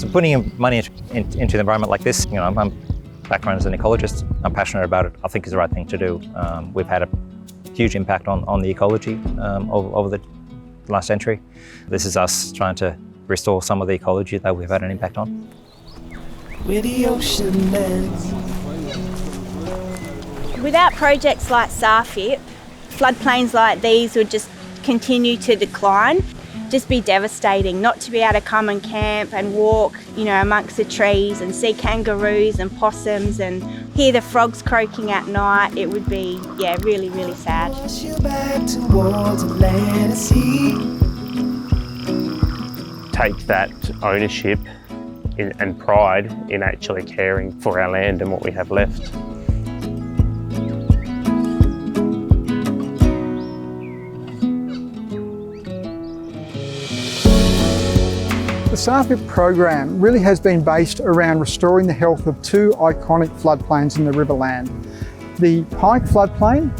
So putting money into the environment like this, you know, I'm background as an ecologist, I'm passionate about it, I think is the right thing to do. We've had a huge impact on the ecology over the last century. This is us trying to restore some of the ecology that we've had an impact on. Where the ocean ends. Without projects like SARFIIP, floodplains like these would just continue to decline, just be devastating. Not to be able to come and camp and walk, you know, amongst the trees and see kangaroos and possums and hear the frogs croaking at night, it would be, yeah, really, really sad. Wash you back towards land and sea. Take that ownership and pride in actually caring for our land and what we have left. The SARFIIP program really has been based around restoring the health of two iconic floodplains in the Riverland, the Pike floodplain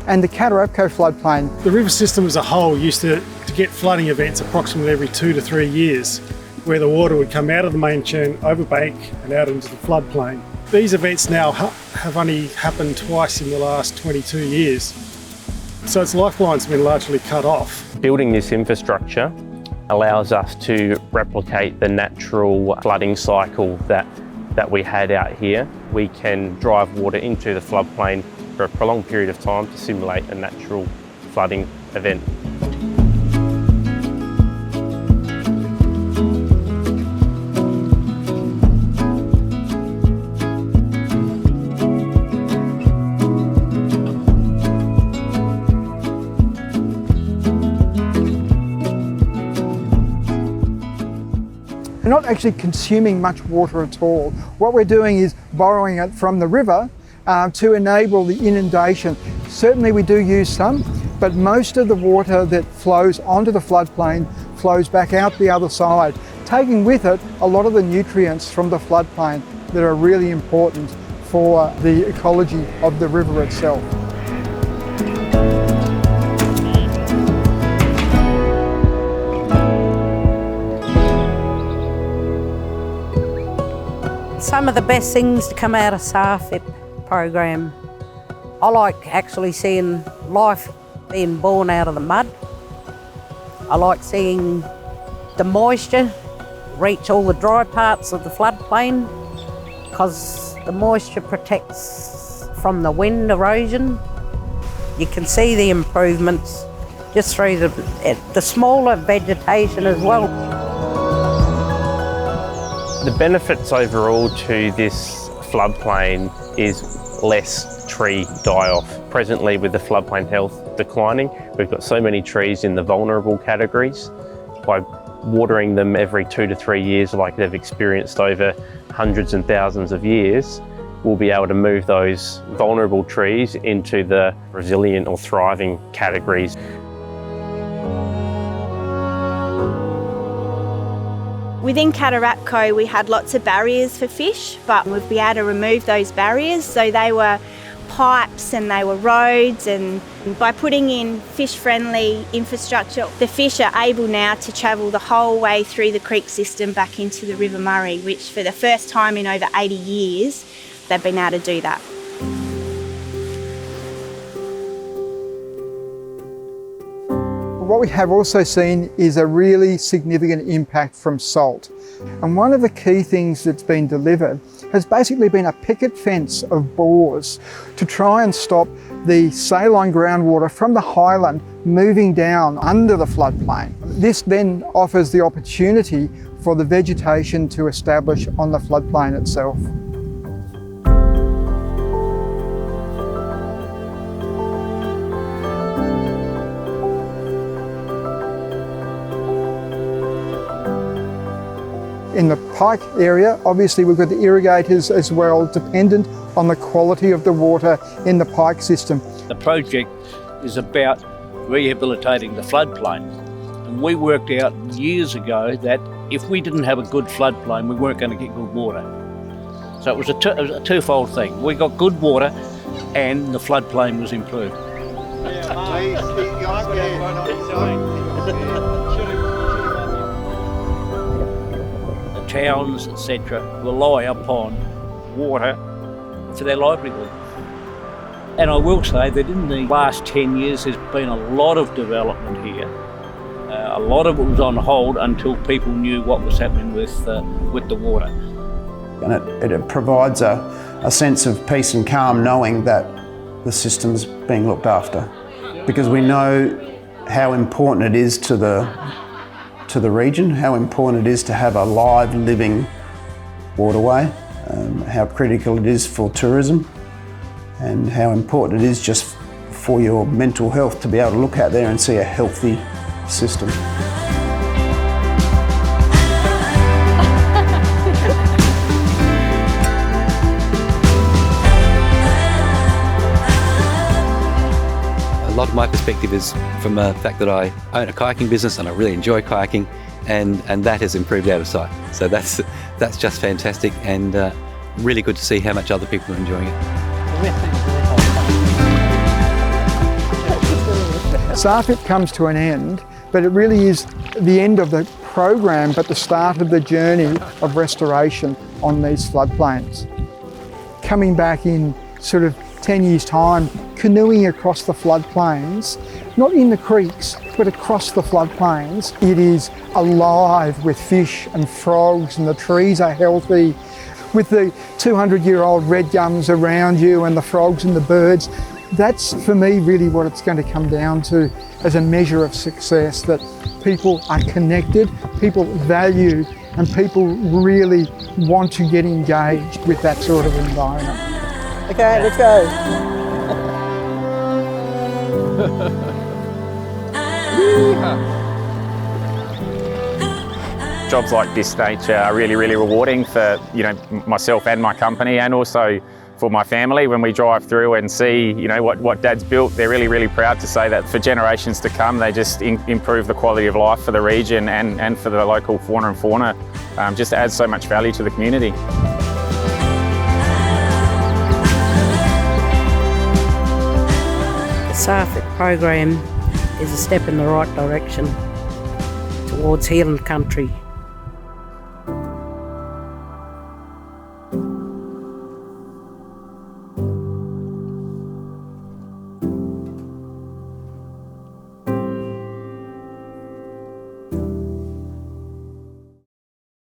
and the Catarapco floodplain. The river system as a whole used to get flooding events approximately every 2 to 3 years, where the water would come out of the main churn, overbank and out into the floodplain. These events now have only happened twice in the last 22 years, so its lifeline's been largely cut off. Building this infrastructure allows us to replicate the natural flooding cycle that we had out here. We can drive water into the floodplain for a prolonged period of time to simulate a natural flooding event. We're not actually consuming much water at all. What we're doing is borrowing it from the river to enable the inundation. Certainly we do use some, but most of the water that flows onto the floodplain flows back out the other side, taking with it a lot of the nutrients from the floodplain that are really important for the ecology of the river itself. Some of the best things to come out of SARFIIP program. I like actually seeing life being born out of the mud. I like seeing the moisture reach all the dry parts of the floodplain, because the moisture protects from the wind erosion. You can see the improvements just through the smaller vegetation as well. The benefits overall to this floodplain is less tree die-off. Presently, with the floodplain health declining, we've got so many trees in the vulnerable categories. By watering them every 2 to 3 years like they've experienced over hundreds and thousands of years, we'll be able to move those vulnerable trees into the resilient or thriving categories. Within Catarapco, we had lots of barriers for fish, but we've been able to remove those barriers. So they were pipes and they were roads, and by putting in fish-friendly infrastructure, the fish are able now to travel the whole way through the creek system back into the River Murray, which for the first time in over 80 years, they've been able to do that. What we have also seen is a really significant impact from salt. And one of the key things that's been delivered has basically been a picket fence of bores to try and stop the saline groundwater from the highland moving down under the floodplain. This then offers the opportunity for the vegetation to establish on the floodplain itself. In the Pike area, obviously we've got the irrigators as well, dependent on the quality of the water in the Pike system. The project is about rehabilitating the floodplain. And we worked out years ago that if we didn't have a good floodplain, we weren't going to get good water. So it was a twofold thing. We got good water and the floodplain was improved. towns, etc., rely upon water for their livelihood. And I will say that in the last 10 years there's been a lot of development here. A lot of it was on hold until people knew what was happening with the water. And it provides a sense of peace and calm knowing that the system's being looked after, because we know how important it is to the region, how important it is to have a live, living waterway, how critical it is for tourism, and how important it is just for your mental health to be able to look out there and see a healthy system. A lot of my perspective is from the fact that I own a kayaking business and I really enjoy kayaking, and that has improved out of sight. So that's just fantastic, and really good to see how much other people are enjoying it. SARFIIP comes to an end, but it really is the end of the program, but the start of the journey of restoration on these floodplains. Coming back in sort of 10 years' time, canoeing across the floodplains, not in the creeks, but across the floodplains, it is alive with fish and frogs, and the trees are healthy. With the 200-year-old red gums around you and the frogs and the birds, that's for me really what it's going to come down to as a measure of success, that people are connected, people value, and people really want to get engaged with that sort of environment. Okay, let's go. Jobs like this nature are really, really rewarding for myself and my company, and also for my family. When we drive through and see what Dad's built, they're really, really proud to say that for generations to come they just improve the quality of life for the region and for the local fauna and fauna. Just adds so much value to the community. The SARFIIP program is a step in the right direction towards healing country.